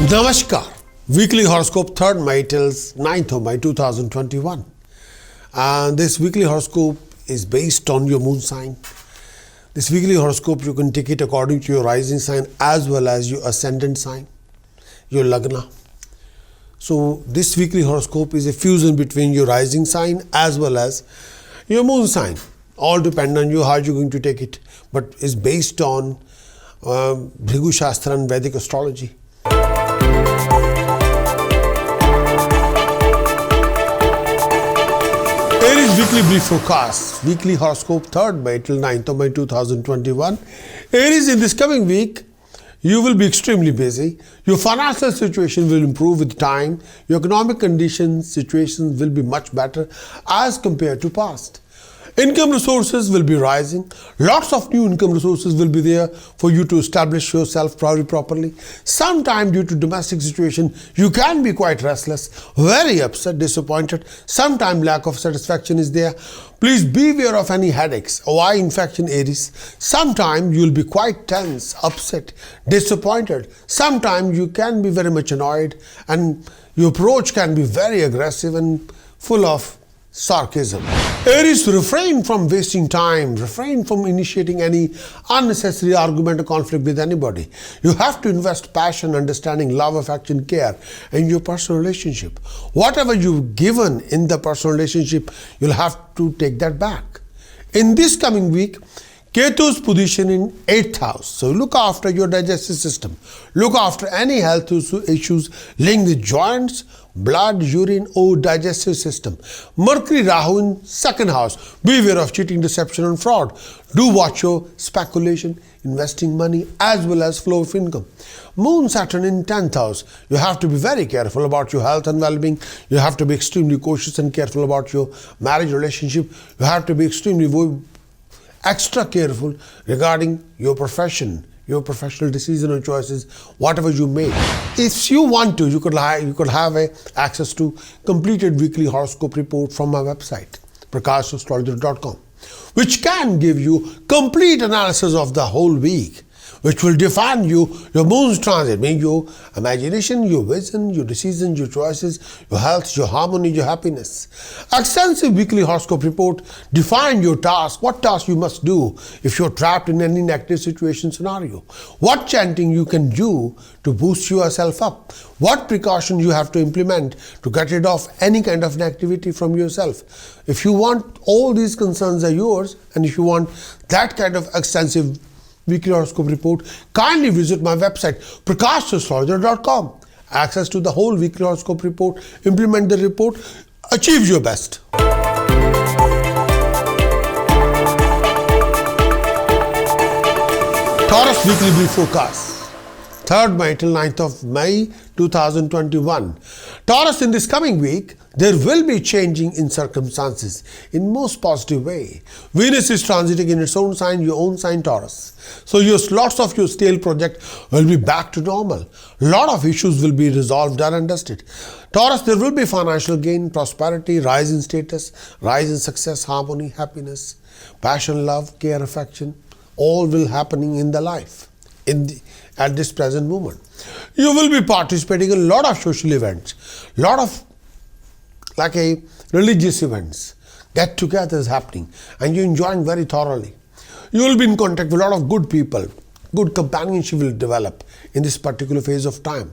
Namaskar. Weekly horoscope 3rd May till 9th of May 2021. And this weekly horoscope is based on your moon sign. This weekly horoscope, you can take it according to your rising sign as well as your ascendant sign, your lagna. So this weekly horoscope is a fusion between your rising sign as well as your moon sign. All depend on you how you're going to take it, but it's based on Bhrigu Shastra and Vedic astrology. Aries Weekly Brief Forecast, Weekly Horoscope 3rd May till 9th of May 2021. Aries, in this coming week, you will be extremely busy. Your financial situation will improve with time. Your economic conditions, situations will be much better as compared to past. Income resources will be rising. Lots of new income resources will be there for you to establish yourself properly. Sometime due to domestic situation, you can be quite restless, very upset, disappointed. Sometime lack of satisfaction is there. Please beware of any headaches or eye infection, Aries. Sometime you will be quite tense, upset, disappointed. Sometime you can be very much annoyed and your approach can be very aggressive and full of sarcasm. Aries, refrain from wasting time, refrain from initiating any unnecessary argument or conflict with anybody. You have to invest passion, understanding, love, affection, care in your personal relationship. Whatever you've given in the personal relationship, you'll have to take that back. In this coming week, Ketu's position in 8th house. So look after your digestive system. Look after any health issues linked with joints, blood, urine or digestive system. Mercury Rahu in 2nd house. Beware of cheating, deception and fraud. Do watch your speculation, investing money as well as flow of income. Moon Saturn in 10th house. You have to be very careful about your health and well-being. You have to be extremely cautious and careful about your marriage relationship. You have to be extremely extra careful regarding your profession, your professional decision or choices, whatever you make. If you want to, you could have access to completed weekly horoscope report from my website, Prakash.astrologer.com, which can give you complete analysis of the whole week, which will define your moon's transit, meaning your imagination, your vision, your decisions, your choices, your health, your harmony, your happiness. Extensive weekly horoscope report define your task, what task you must do if you're trapped in any negative situation scenario, what chanting you can do to boost yourself up, what precautions you have to implement to get rid of any kind of negativity from yourself. If you want, all these concerns are yours, and if you want that kind of extensive weekly horoscope report, kindly visit my website Prakash.astrologer.com. Access to the whole weekly horoscope report, implement the report, achieve your best. Taurus Weekly Brief Forecast, 3rd May till 9th of May 2021. Taurus, in this coming week, there will be changing in circumstances in most positive way. Venus is transiting in its own sign, your own sign Taurus. So lots of your stale project will be back to normal. Lot of issues will be resolved, done and dusted. Taurus, there will be financial gain, prosperity, rise in status, rise in success, harmony, happiness, passion, love, care, affection. All will happening in the life at this present moment. You will be participating in a lot of social events, lot of religious events, get-togethers happening, and you're enjoying very thoroughly. You will be in contact with a lot of good people. Good companionship will develop in this particular phase of time.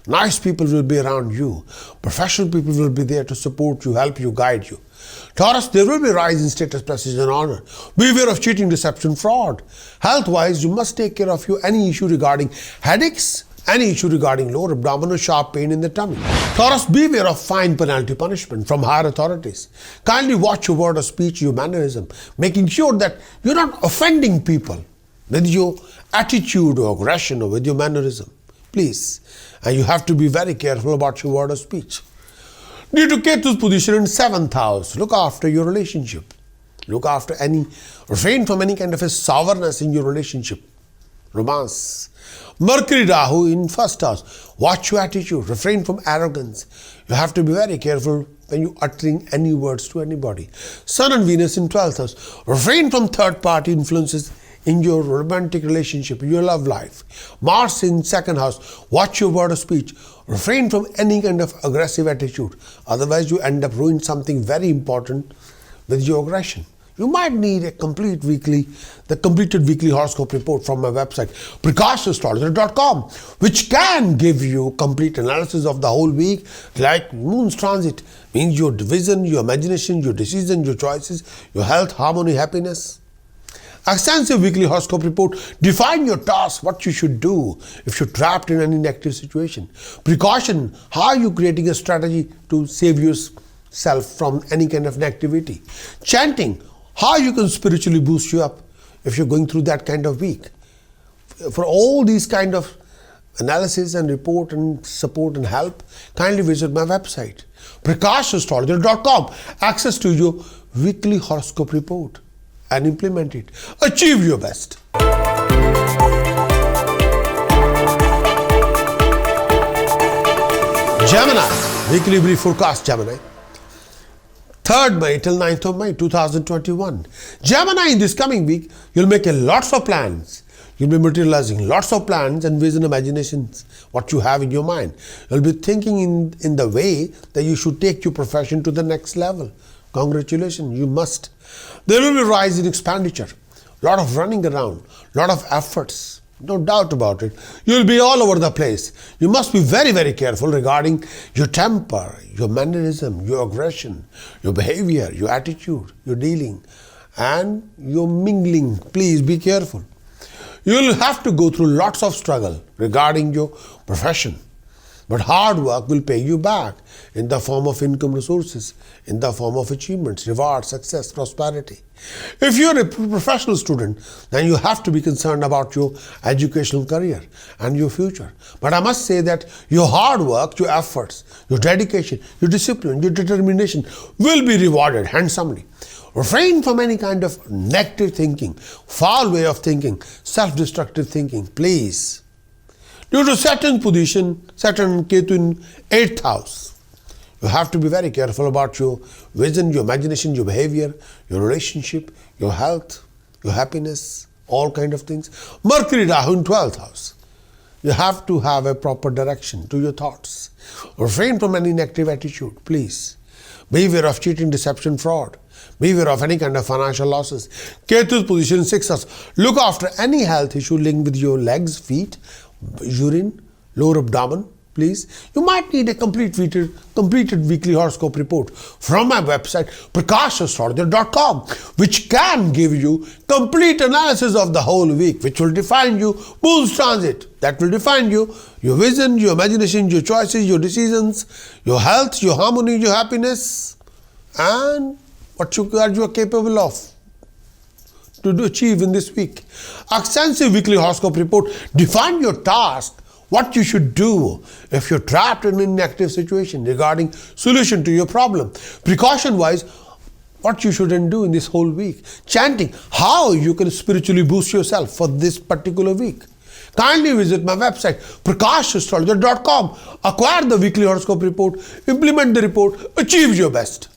Nice people will be around you. Professional people will be there to support you, help you, guide you. Taurus, there will be rise in status, prestige and honor. Beware of cheating, deception, fraud. Health-wise, you must take care of any issue regarding headaches, any issue regarding lower abdomen or sharp pain in the tummy. Taurus, beware of fine, penalty, punishment from higher authorities. Kindly watch your word of speech, your mannerism, making sure that you're not offending people with your attitude or aggression or with your mannerism. Please. And you have to be very careful about your word of speech. Due to Ketu's position in 7th house, look after your relationship. Refrain from any kind of a sourness in your relationship. Romance. Mercury Rahu in 1st house. Watch your attitude. Refrain from arrogance. You have to be very careful when you uttering any words to anybody. Sun and Venus in 12th house. Refrain from third party influences in your romantic relationship, your love life. Mars in second house. Watch your word of speech. Refrain from any kind of aggressive attitude. Otherwise, you end up ruining something very important with your aggression. You might need the completed weekly horoscope report from my website, Prakash.astrologer.com, which can give you complete analysis of the whole week, like moon's transit, means your vision, your imagination, your decision, your choices, your health, harmony, happiness. Extensive weekly horoscope report. Define your task, what you should do if you're trapped in any negative situation. Precaution, how are you creating a strategy to save yourself from any kind of negativity. Chanting, how you can spiritually boost you up if you're going through that kind of week. For all these kind of analysis and report and support and help, kindly visit my website, Prakash.astrologer.com. Access to your weekly horoscope report and implement it. Achieve your best. Gemini, weekly brief forecast, Gemini. 3rd May till 9th of May 2021. Gemini, in this coming week, you'll make lots of plans. You'll be materializing lots of plans and vision, imaginations, what you have in your mind. You'll be thinking in the way that you should take your profession to the next level. Congratulations, you must. There will be a rise in expenditure, lot of running around, lot of efforts. No doubt about it. You'll be all over the place. You must be very, very careful regarding your temper, your mannerism, your aggression, your behavior, your attitude, your dealing, and your mingling. Please be careful. You'll have to go through lots of struggle regarding your profession. But hard work will pay you back in the form of income resources, in the form of achievements, rewards, success, prosperity. If you're a professional student, then you have to be concerned about your educational career and your future. But I must say that your hard work, your efforts, your dedication, your discipline, your determination will be rewarded handsomely. Refrain from any kind of negative thinking, foul way of thinking, self-destructive thinking, please. Due to Saturn's position, Saturn and Ketu in 8th house, you have to be very careful about your vision, your imagination, your behavior, your relationship, your health, your happiness, all kind of things. Mercury Rahu in 12th house. You have to have a proper direction to your thoughts. Refrain from any negative attitude, please. Beware of cheating, deception, fraud. Beware of any kind of financial losses. Ketu's position in 6th house. Look after any health issue linked with your legs, feet, urine, lower abdomen, please. You might need a completed weekly horoscope report from my website, Prakash.astrologer.com, which can give you complete analysis of the whole week, which will define you. Moon's transit, that will define you, your vision, your imagination, your choices, your decisions, your health, your harmony, your happiness, and what you are capable of to achieve in this week. Extensive weekly horoscope report. Define your task, what you should do if you're trapped in an inactive situation regarding solution to your problem. Precaution wise, what you shouldn't do in this whole week. Chanting, how you can spiritually boost yourself for this particular week. Kindly visit my website, Prakash.astrologer.com. Acquire the weekly horoscope report, implement the report, achieve your best.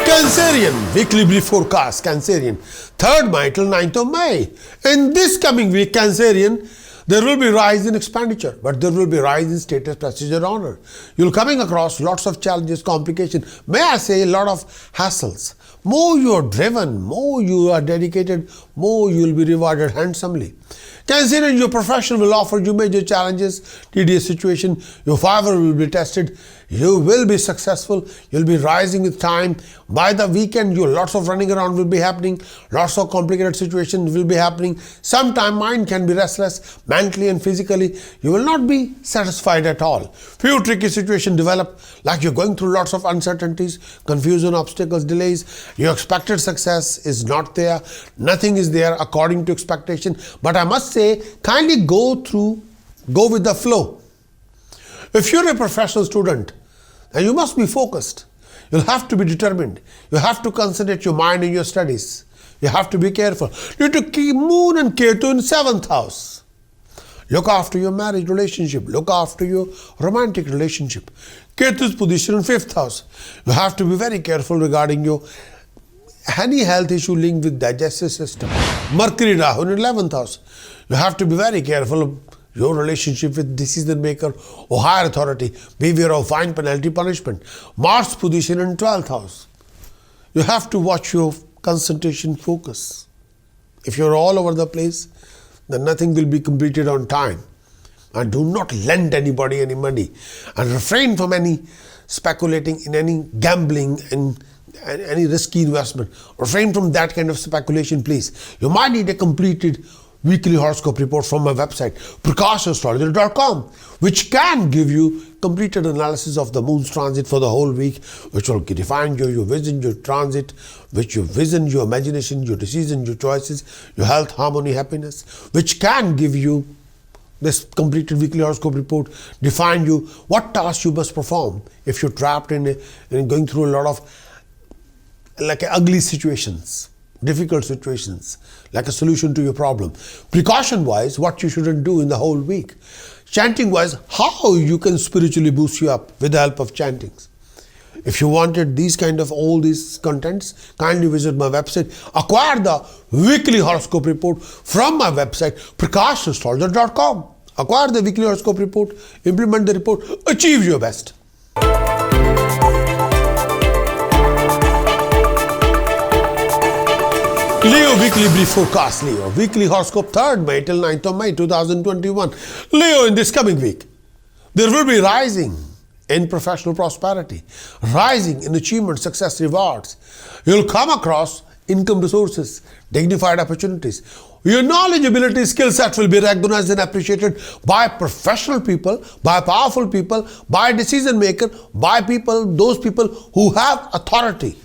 Cancerian, weekly brief forecast, Cancerian, 3rd May till 9th of May. In this coming week, Cancerian, there will be rise in expenditure, but there will be rise in status, prestige and honor. You'll coming across lots of challenges, complications, may I say a lot of hassles. More you are driven, more you are dedicated, more you will be rewarded handsomely. Cancerian, your profession will offer you major challenges, tedious situation, your fiber will be tested, you will be successful, you'll be rising with time. By the weekend, lots of running around will be happening, lots of complicated situations will be happening. Sometimes mind can be restless, mentally and physically. You will not be satisfied at all. Few tricky situations develop, like you're going through lots of uncertainties, confusion, obstacles, delays. Your expected success is not there, nothing is there according to expectation. But I must say, kindly go with the flow. If you're a professional student, then you must be focused. You'll have to be determined. You have to concentrate your mind in your studies. You have to be careful. Due to Moon and Ketu in 7th house, Look after your marriage relationship. Look after your romantic relationship. Ketu's position in 5th house. You have to be very careful regarding your any health issue linked with digestive system. Mercury Rahu in 11th house. You have to be very careful of your relationship with decision maker or higher authority. Beware of fine, penalty, punishment. Mars position in 12th house. You have to watch your concentration, focus. If you're all over the place, then nothing will be completed on time. And do not lend anybody any money. And refrain from any speculating in any gambling and any risky investment. Refrain from that kind of speculation, please. You might need a completed weekly horoscope report from my website, PrakashAstrologer.com, which can give you completed analysis of the moon's transit for the whole week, which will define your vision, your transit, which your vision, your imagination, your decision, your choices, your health, harmony, happiness, which can give you this completed weekly horoscope report, define you what tasks you must perform if you're trapped in going through a lot of ugly situations, difficult situations, like a solution to your problem. Precaution wise, what you shouldn't do in the whole week. Chanting wise, how you can spiritually boost you up with the help of chantings. If you wanted these kind of all these contents, kindly visit my website. Acquire the weekly horoscope report from my website, PrakashAstrologer.com. Acquire the weekly horoscope report, implement the report, achieve your best. Leo Weekly Brief Forecast. Leo Weekly Horoscope 3rd May till 9th of May 2021. Leo, in this coming week, there will be rising in professional prosperity, rising in achievement, success, rewards. You'll come across income resources, dignified opportunities. Your knowledge, ability, skill set will be recognized and appreciated by professional people, by powerful people, by decision maker, by those people who have authority.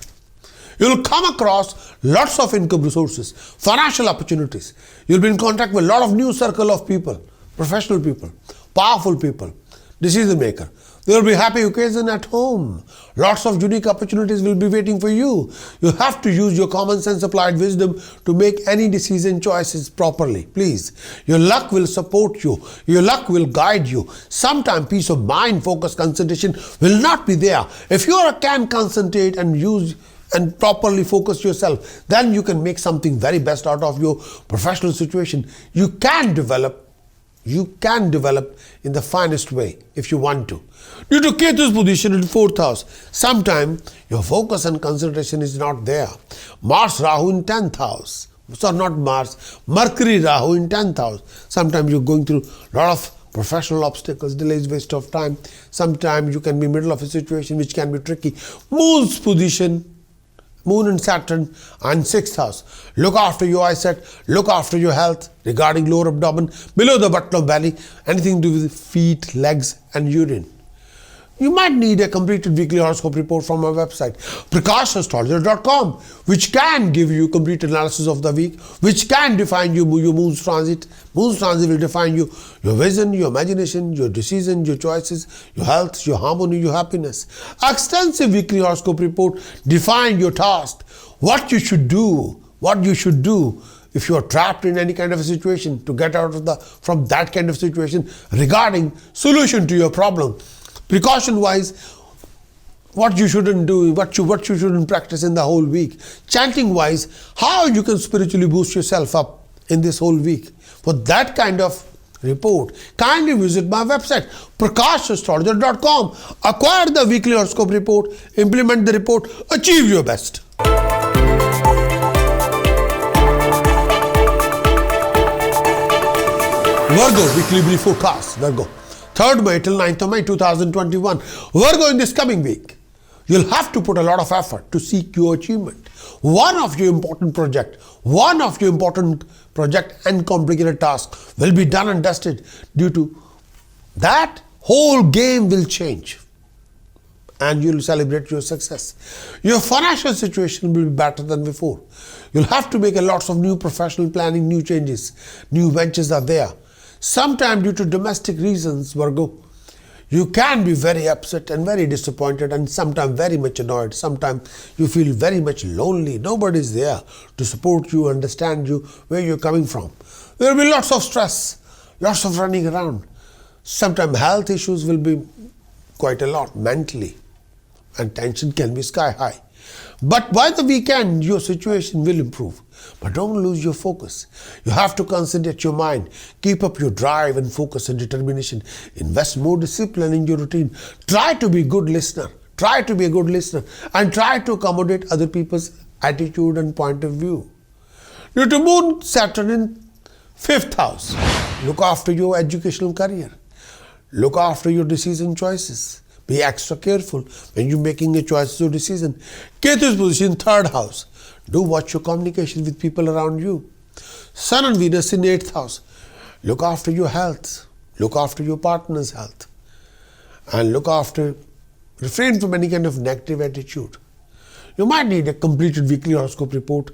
You'll come across lots of income resources, financial opportunities. You'll be in contact with a lot of new circle of people, professional people, powerful people, decision maker. There will be happy occasion at home. Lots of unique opportunities will be waiting for you. You have to use your common sense, applied wisdom to make any decision choices properly. Please. Your luck will support you. Your luck will guide you. Sometimes peace of mind, focus, concentration will not be there. If you can concentrate and use and properly focus yourself, then you can make something very best out of your professional situation. You can develop in the finest way if you want to. Due to Ketu's position in 4th house, sometimes your focus and concentration is not there. Mars Rahu in 10th house. So not Mars, Mercury Rahu in 10th house. Sometimes you're going through a lot of professional obstacles, delays, waste of time. Sometimes you can be middle of a situation which can be tricky. Moon's position, Moon and Saturn and 6th house. Look after your eyesight, look after your health regarding lower abdomen, below the button of belly, anything to do with feet, legs and urine. You might need a completed weekly horoscope report from our website, PrakashAstrologer.com, which can give you complete analysis of the week, which can define your moon's transit. Moon's transit will define you, your vision, your imagination, your decision, your choices, your health, your harmony, your happiness. Extensive weekly horoscope report define your task, what you should do if you are trapped in any kind of a situation to get out of from that kind of situation regarding solution to your problem. Precaution wise, what you shouldn't do, what you shouldn't practice in the whole week. Chanting wise, how you can spiritually boost yourself up in this whole week. For that kind of report, kindly visit my website, PrakashAstrologer.com. Acquire the weekly horoscope report, implement the report, achieve your best. Virgo Weekly Brief Forecast. Virgo 3rd May till 9th of May 2021. Virgo, in this coming week, you'll have to put a lot of effort to seek your achievement. One of your important project and complicated task will be done and dusted. Due to that, whole game will change and you'll celebrate your success. Your financial situation will be better than before. You'll have to make a lots of new professional planning, new changes, new ventures are there. Sometimes due to domestic reasons, Virgo, you can be very upset and very disappointed and sometimes very much annoyed. Sometimes you feel very much lonely. Nobody is there to support you, understand you, where you're coming from. There will be lots of stress, lots of running around. Sometimes health issues will be quite a lot mentally, and tension can be sky high. But by the weekend, your situation will improve. But don't lose your focus. You have to concentrate your mind. Keep up your drive and focus and determination. Invest more discipline in your routine. Try to be a good listener. Try to be a good listener and try to accommodate other people's attitude and point of view. Due to Moon, Saturn in 5th house. Look after your educational career. Look after your decision choices. Be extra careful when you're making a choice or decision. Ketu's position 3rd house. Do watch your communication with people around you. Sun and Venus in 8th house. Look after your health. Look after your partner's health. And refrain from any kind of negative attitude. You might need a completed weekly horoscope report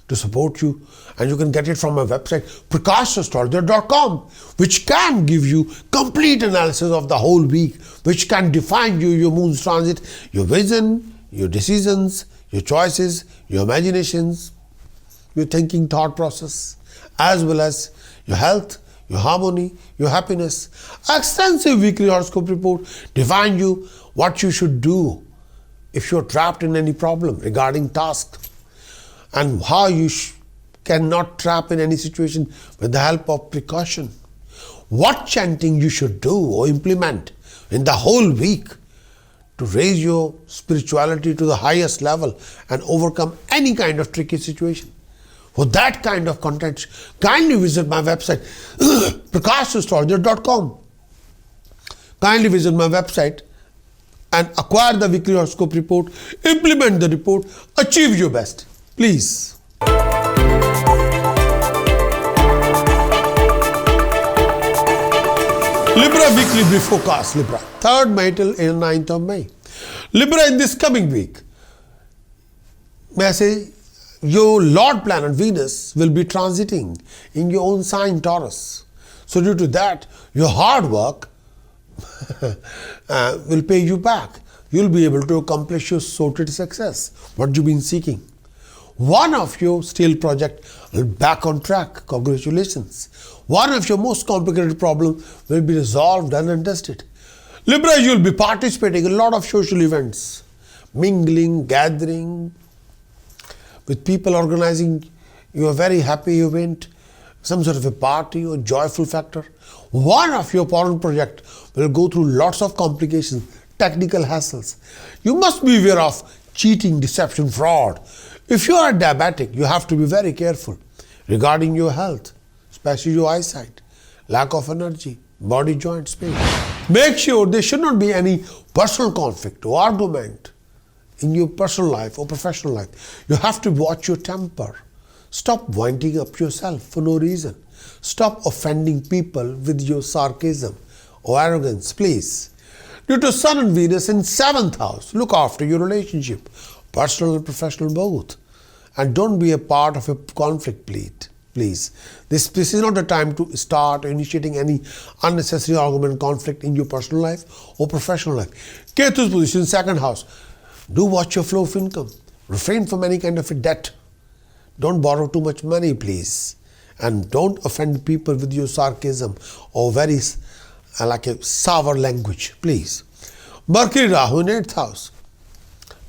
to support you, and you can get it from my website prakashastrologer.com, which can give you complete analysis of the whole week, which can define you, your moon's transit, your vision, your decisions, your choices, your imaginations, your thinking thought process, as well as your health, your harmony, your happiness. Extensive weekly horoscope report define you what you should do if you're trapped in any problem regarding tasks, and how you cannot trap in any situation with the help of precaution. What chanting you should do or implement in the whole week to raise your spirituality to the highest level and overcome any kind of tricky situation. For that kind of content, kindly visit my website prakashastrologer.com. Kindly visit my website and acquire the weekly horoscope report, implement the report, achieve your best. Please. Libra Weekly Brief Forecast, Libra. 3rd May till 9th of May. Libra, in this coming week, may I say, your Lord planet Venus will be transiting in your own sign Taurus. So due to that, your hard work will pay you back. You'll be able to accomplish your sorted success, what you've been seeking. One of your stale project will be back on track. Congratulations. One of your most complicated problem will be resolved and dusted. Libra, you'll be participating in a lot of social events, mingling, gathering with people, organizing your very happy event, some sort of a party or joyful factor. One of your foreign project will go through lots of complications, technical hassles. You must be aware of cheating, deception, fraud. If you are diabetic, you have to be very careful regarding your health, especially your eyesight, lack of energy, body joints pain. Make sure there should not be any personal conflict or argument in your personal life or professional life. You have to watch your temper. Stop winding up yourself for no reason. Stop offending people with your sarcasm or arrogance, please. Due to Sun and Venus in 7th house, look after your relationship, personal and professional both. And don't be a part of a conflict, please. This is not the time to start initiating any unnecessary argument, conflict in your personal life or professional life. Ketu's position, 2nd house. Do watch your flow of income. Refrain from any kind of a debt. Don't borrow too much money, please. And don't offend people with your sarcasm or very like a sour language, please. Mercury Rahu in 8th house.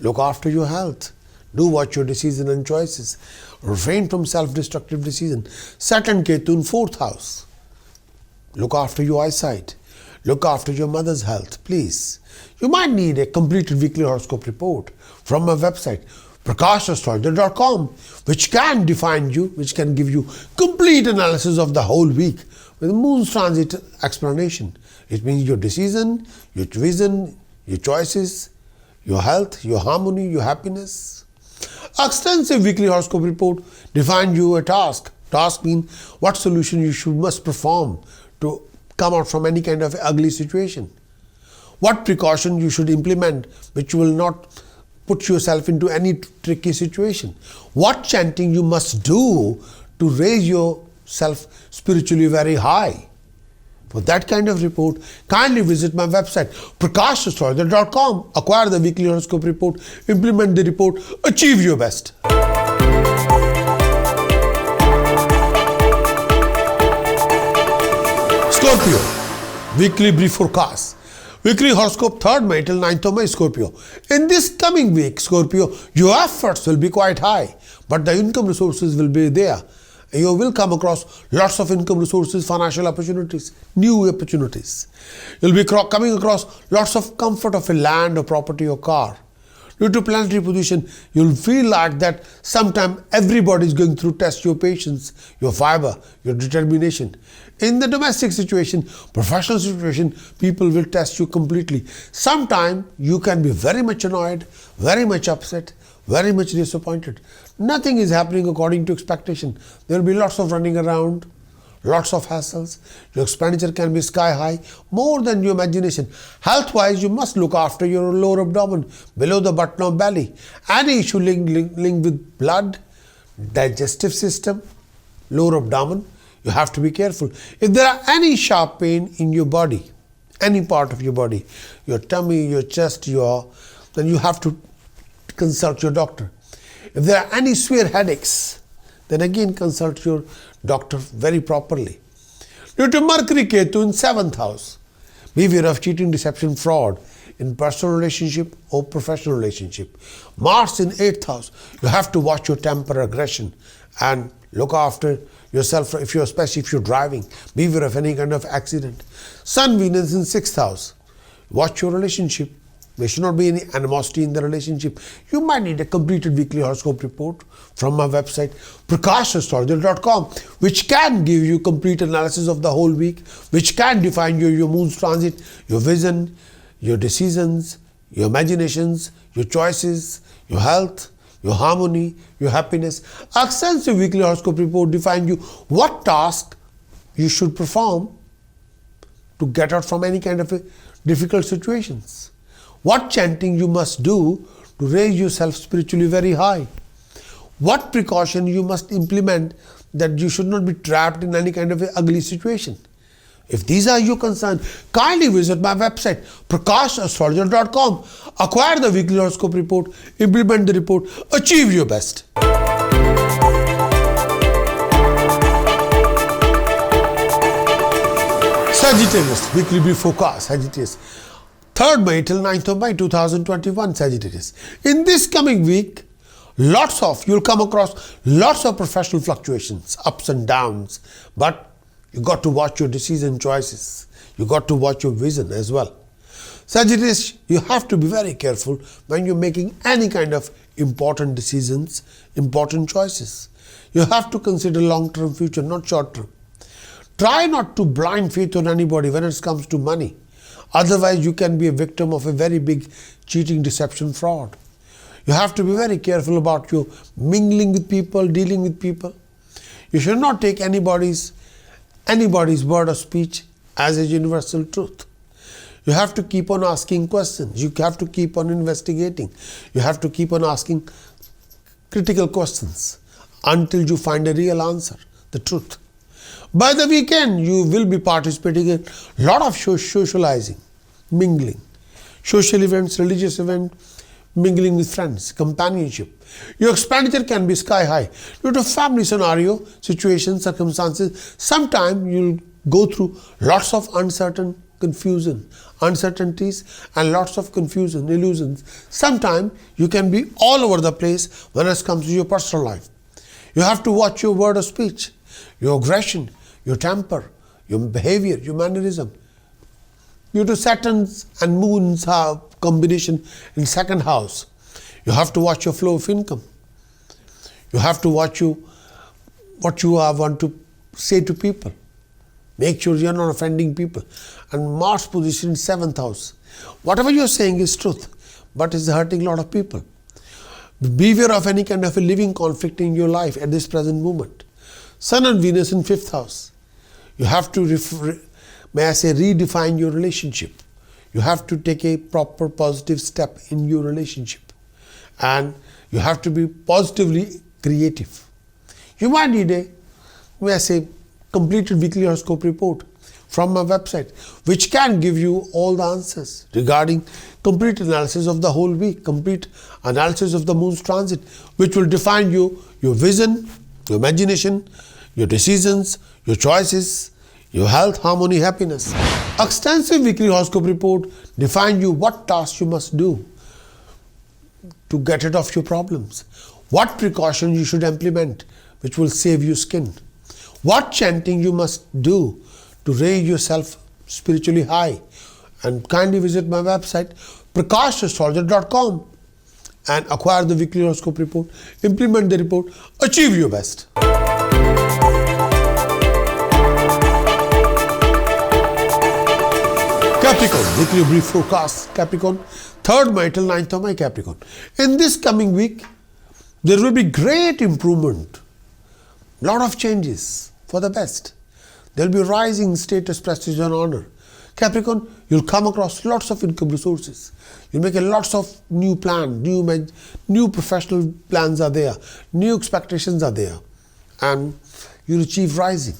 Look after your health. Do watch your decisions and choices. Refrain from self-destructive decision. Saturn Ketu in 4th house. Look after your eyesight. Look after your mother's health, please. You might need a completed weekly horoscope report from my website prakashastrologer.com, which can define you, which can give you complete analysis of the whole week with a moon's transit explanation. It means your decision, your vision, your choices, your health, your harmony, your happiness. Extensive weekly horoscope report define you a task. Task means what solution you must perform to come out from any kind of ugly situation. What precaution you should implement which will not put yourself into any tricky situation. What chanting you must do to raise yourself spiritually very high. For that kind of report, kindly visit my website prakashastrologer.com. Acquire the weekly horoscope report, implement the report, achieve your best. Weekly brief forecast. Weekly horoscope 3rd May till 9th of May, Scorpio. In this coming week, Scorpio, your efforts will be quite high, but the income resources will be there. You will come across lots of income resources, financial opportunities, new opportunities. You'll be coming across lots of comfort of a land or property or car. Due to planetary position, you'll feel like that sometime everybody is going through test your patience, your fiber, your determination. In the domestic situation, professional situation, people will test you completely. Sometime you can be very much annoyed, very much upset, very much disappointed. Nothing is happening according to expectation. There will be lots of running around, lots of hassles. Your expenditure can be sky high, more than your imagination. Health-wise, you must look after your lower abdomen, below the button of belly. Any issue linked with blood, digestive system, lower abdomen, you have to be careful. If there are any sharp pain in your body, any part of your body, your tummy, your chest, then you have to consult your doctor. If there are any severe headaches, then again consult your doctor very properly. Due to Mercury Ketu in 7th house, beware of cheating, deception, fraud in personal relationship or professional relationship. Mars in 8th house, you have to watch your temper, aggression, and look after yourself, especially if you're driving. Beware of any kind of accident. Sun, Venus in 6th house, watch your relationship. There should not be any animosity in the relationship. You might need a completed weekly horoscope report from my website, Prakash.astrologer.com, which can give you complete analysis of the whole week, which can define your moon's transit, your vision, your decisions, your imaginations, your choices, your health, your harmony, your happiness. A extensive weekly horoscope report defines you what task you should perform to get out from any kind of difficult situations. What chanting you must do to raise yourself spiritually very high. What precaution you must implement that you should not be trapped in any kind of ugly situation. If these are your concerns, kindly visit my website, Prakash.astrologer.com. Acquire the weekly horoscope report, implement the report, achieve your best. Sagittarius, weekly brief forecast. Sagittarius, 3rd May till 9th of May 2021, Sagittarius. In this coming week, you'll come across lots of professional fluctuations, ups and downs, but you got to watch your decision choices. You got to watch your vision as well. Sagittarius, you have to be very careful when you're making any kind of important decisions, important choices. You have to consider long-term future, not short-term. Try not to blind faith on anybody when it comes to money. Otherwise, you can be a victim of a very big cheating, deception, fraud. You have to be very careful about your mingling with people, dealing with people. You should not take anybody's word or speech as a universal truth. You have to keep on asking questions. You have to keep on investigating. You have to keep on asking critical questions until you find a real answer, the truth. By the weekend, you will be participating in a lot of socializing, mingling, social events, religious events, mingling with friends, companionship. Your expenditure can be sky high. Due to family scenario, situations, circumstances, sometimes you'll go through lots of uncertainties and lots of confusion, illusions. Sometimes you can be all over the place when it comes to your personal life. You have to watch your word of speech, your aggression, your temper, your behavior, your mannerism. Due to Saturn's and Moon's combination in 2nd house, you have to watch your flow of income. You have to watch what you want to say to people. Make sure you're not offending people. And Mars position in 7th house. Whatever you're saying is truth, but it's hurting a lot of people. Beware of any kind of a living conflict in your life at this present moment. Sun and Venus in 5th house. You have to, redefine your relationship. You have to take a proper positive step in your relationship. And you have to be positively creative. You might need a completed weekly horoscope report from my website, which can give you all the answers regarding complete analysis of the whole week, complete analysis of the moon's transit, which will define your vision, your imagination, your decisions, your choices, your health, harmony, happiness. Extensive weekly horoscope report defines you what tasks you must do to get rid of your problems, what precautions you should implement which will save your skin, what chanting you must do to raise yourself spiritually high. And kindly visit my website Prakash astrologer.com and acquire the weekly horoscope report, implement the report, achieve your best. Capricorn, weekly brief forecast. Capricorn, 3rd May till 9th of May, Capricorn. In this coming week, there will be great improvement, lot of changes for the best. There will be rising status, prestige and honor. Capricorn, you'll come across lots of income resources. You'll make lots of new plans, new professional plans are there, new expectations are there, and you'll achieve rising.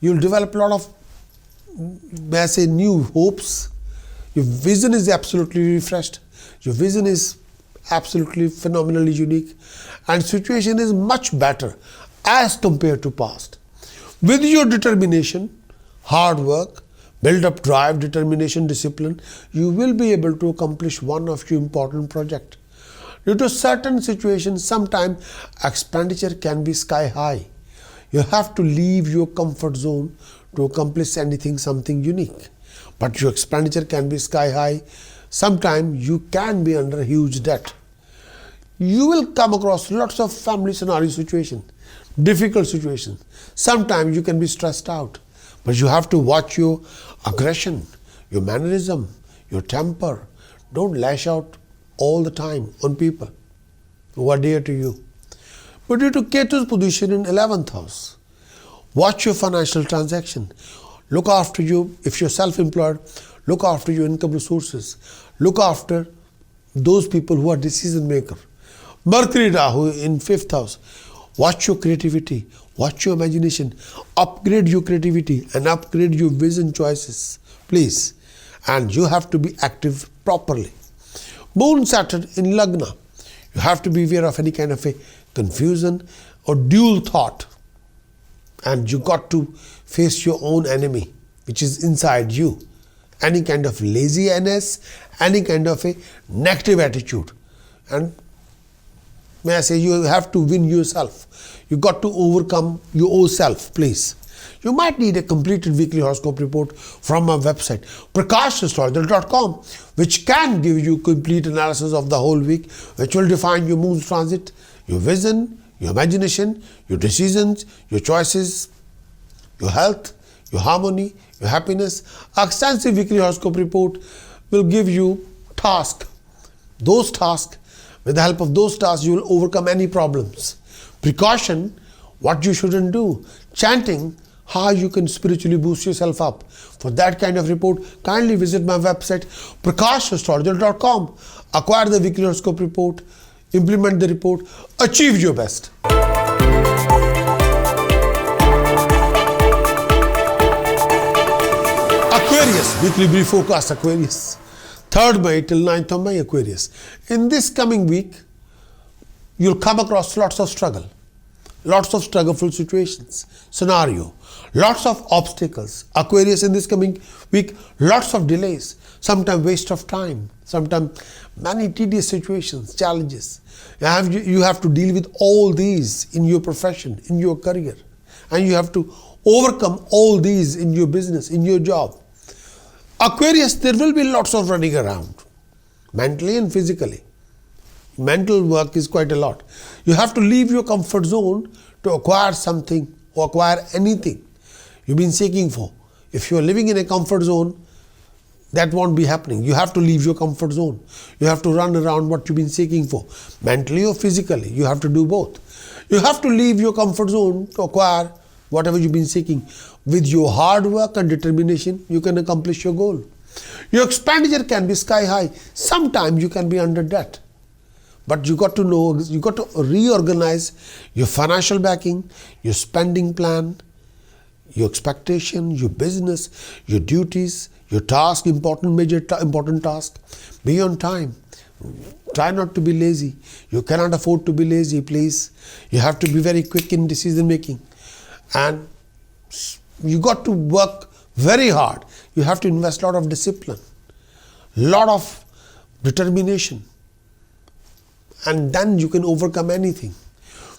You'll develop a lot of, may I say, new hopes. Your vision is absolutely refreshed. Your vision is absolutely phenomenally unique, and situation is much better as compared to past. With your determination, hard work, build up drive, determination, discipline, you will be able to accomplish one of your important projects. Due to certain situations, sometimes expenditure can be sky high. You have to leave your comfort zone to accomplish anything, something unique. But your expenditure can be sky high. Sometimes you can be under a huge debt. You will come across lots of family scenario situations, difficult situations. Sometimes you can be stressed out. But you have to watch your aggression, your mannerism, your temper. Don't lash out all the time on people who are dear to you. But due to Ketu's position in 11th house, watch your financial transaction. Look after you, if you're self-employed, look after your income resources. Look after those people who are decision maker. Mercury Rahu in 5th house. Watch your creativity, watch your imagination, upgrade your creativity and upgrade your vision choices, please. And you have to be active properly. Moon Saturn in Lagna. You have to be aware of any kind of a confusion or dual thought. And you got to face your own enemy, which is inside you. Any kind of laziness, any kind of a negative attitude. And may I say, you have to win yourself. You got to overcome your own self, please. You might need a completed weekly horoscope report from my website, prakashastrologer.com, which can give you complete analysis of the whole week, which will define your moon's transit, your vision, your imagination, your decisions, your choices, your health, your harmony, your happiness. Extensive weekly horoscope report will give you tasks. Those tasks, with the help of those tasks, you will overcome any problems. Precaution, what you shouldn't do. Chanting, how you can spiritually boost yourself up. For that kind of report, kindly visit my website, prakashastrologer.com. Acquire the weekly horoscope report, implement the report, achieve your best. Aquarius, weekly brief forecast. Aquarius, 3rd May till 9th of May, Aquarius. In this coming week, you'll come across lots of struggle, lots of struggleful situations, scenario, lots of obstacles. Aquarius, in this coming week, lots of delays, sometimes waste of time, sometimes many tedious situations, challenges. You have to deal with all these in your profession, in your career, and you have to overcome all these in your business, in your job. Aquarius, there will be lots of running around, mentally and physically. Mental work is quite a lot. You have to leave your comfort zone to acquire something or acquire anything you've been seeking for. If you are living in a comfort zone, that won't be happening. You have to leave your comfort zone. You have to run around what you've been seeking for, mentally or physically. You have to do both. You have to leave your comfort zone to acquire whatever you've been seeking. With your hard work and determination, you can accomplish your goal. Your expenditure can be sky high. Sometimes you can be under debt. But you got to know, you got to reorganize your financial backing, your spending plan, your expectation, your business, your duties, your task, important task. Be on time. Try not to be lazy. You cannot afford to be lazy, please. You have to be very quick in decision making. And You got to work very hard. You have to invest a lot of discipline, lot of determination, and then you can overcome anything.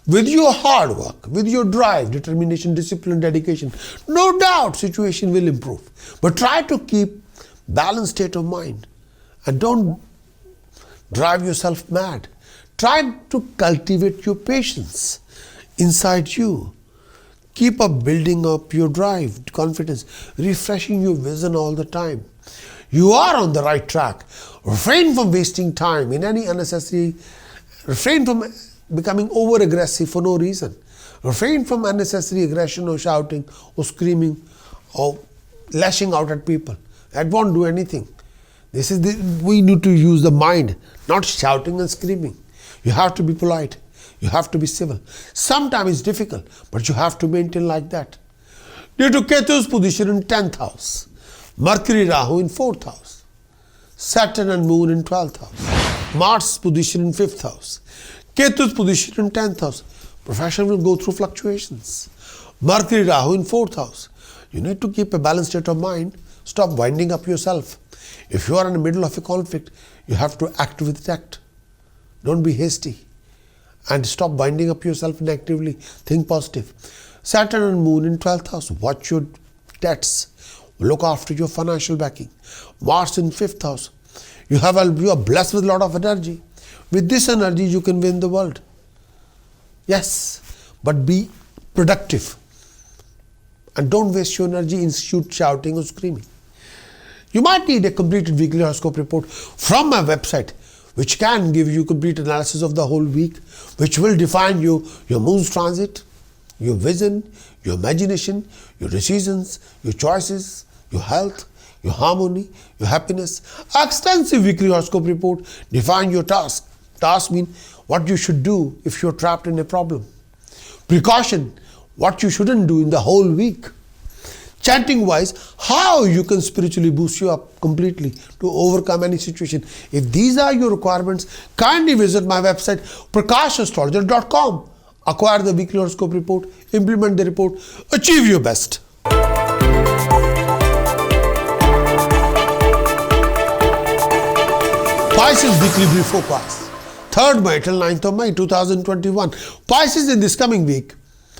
With your hard work, with your drive, determination, discipline, dedication, no doubt situation will improve. But try to keep balanced state of mind and don't drive yourself mad. Try to cultivate your patience inside you. Keep up building up your drive, confidence, refreshing your vision all the time. You are on the right track. Refrain from wasting time in any unnecessary, refrain from becoming over aggressive for no reason. Refrain from unnecessary aggression or shouting or screaming or lashing out at people. That won't do anything. We need to use the mind, not shouting and screaming. You have to be polite. You have to be civil. Sometimes it's difficult, but you have to maintain like that. Due to Ketu's position in 10th house, Mercury Rahu in 4th house, Saturn and Moon in 12th house, Mars position in 5th house, Ketu's position in 10th house. Profession will go through fluctuations. Mercury Rahu in 4th house. You need to keep a balanced state of mind. Stop winding up yourself. If you are in the middle of a conflict, you have to act with tact. Don't be hasty. And stop winding up yourself negatively. Think positive. Saturn and Moon in 12th house. Watch your debts. Look after your financial backing. Mars in 5th house. You are blessed with a lot of energy. With this energy, you can win the world. Yes, but be productive. And don't waste your energy in shouting or screaming. You might need a completed weekly horoscope report from my website, which can give you complete analysis of the whole week, which will define your moon's transit, your vision, your imagination, your decisions, your choices, your health, your harmony, your happiness. Extensive weekly horoscope report define your task. Task mean what you should do if you're trapped in a problem. Precaution, what you shouldn't do in the whole week. Chanting wise, how you can spiritually boost you up completely to overcome any situation. If these are your requirements, kindly visit my website prakashastrologer.com. Acquire the weekly horoscope report, implement the report, achieve your best. Pisces Weekly Brief Forecast. 3rd May till 9th of May 2021. Pisces, in this coming week,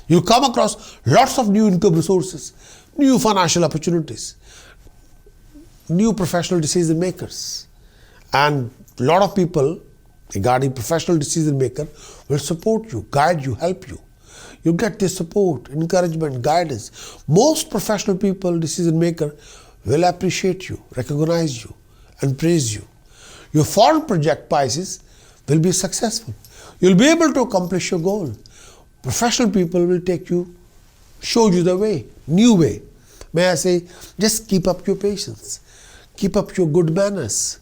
you come across lots of new income resources, new financial opportunities, new professional decision makers, and a lot of people regarding professional decision maker will support you, guide you, help you. You get this support, encouragement, guidance. Most professional people, decision maker, will appreciate you, recognize you, and praise you. Your foreign project, Pisces, will be successful. You'll be able to accomplish your goal. Professional people will take you, show you the way, new way. May I say, just keep up your patience. Keep up your good manners.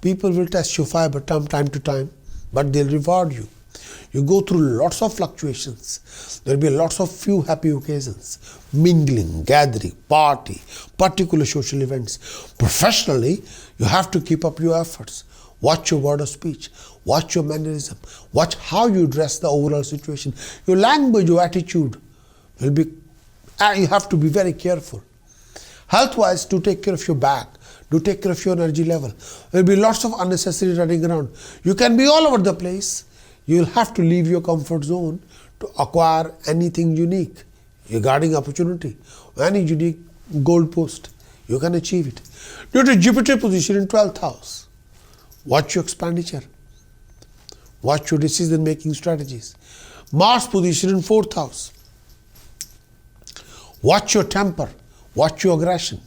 People will test your fire from time to time, but they'll reward you. You go through lots of fluctuations. There'll be lots of few happy occasions. Mingling, gathering, party, particular social events. Professionally, you have to keep up your efforts. Watch your word of speech. Watch your mannerism. Watch how you address the overall situation. Your language, your attitude will be, you have to be very careful. Health-wise, to take care of your back, to take care of your energy level. There will be lots of unnecessary running around. You can be all over the place. You will have to leave your comfort zone to acquire anything unique regarding opportunity, any unique goal post. You can achieve it. Due to Jupiter position in 12th house, watch your expenditure. Watch your decision-making strategies. Mars position in 4th house. Watch your temper. Watch your aggression.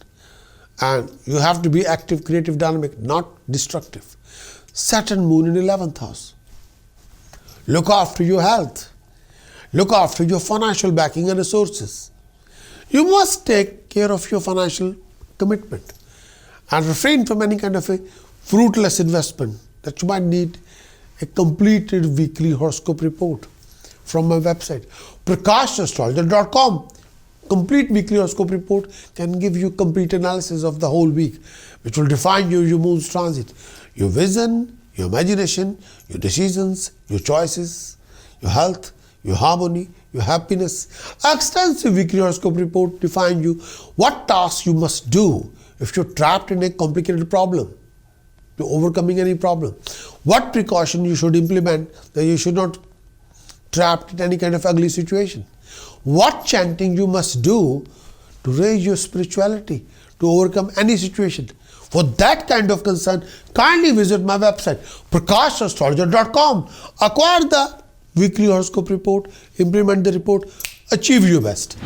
And you have to be active, creative, dynamic, not destructive. Saturn, Moon in 11th house. Look after your health. Look after your financial backing and resources. You must take care of your financial commitment and refrain from any kind of a fruitless investment that you might need. A completed weekly horoscope report from my website prakashastrologer.com. Complete weekly horoscope report can give you complete analysis of the whole week, which will define your moon's transit, your vision, your imagination, your decisions, your choices, your health, your harmony, your happiness. Extensive weekly horoscope report defines you what tasks you must do if you're trapped in a complicated problem, to overcoming any problem. What precaution you should implement that you should not trapped in any kind of ugly situation. What chanting you must do to raise your spirituality, to overcome any situation. For that kind of concern, kindly visit my website, prakashastrologer.com. Acquire the weekly horoscope report, implement the report, achieve your best.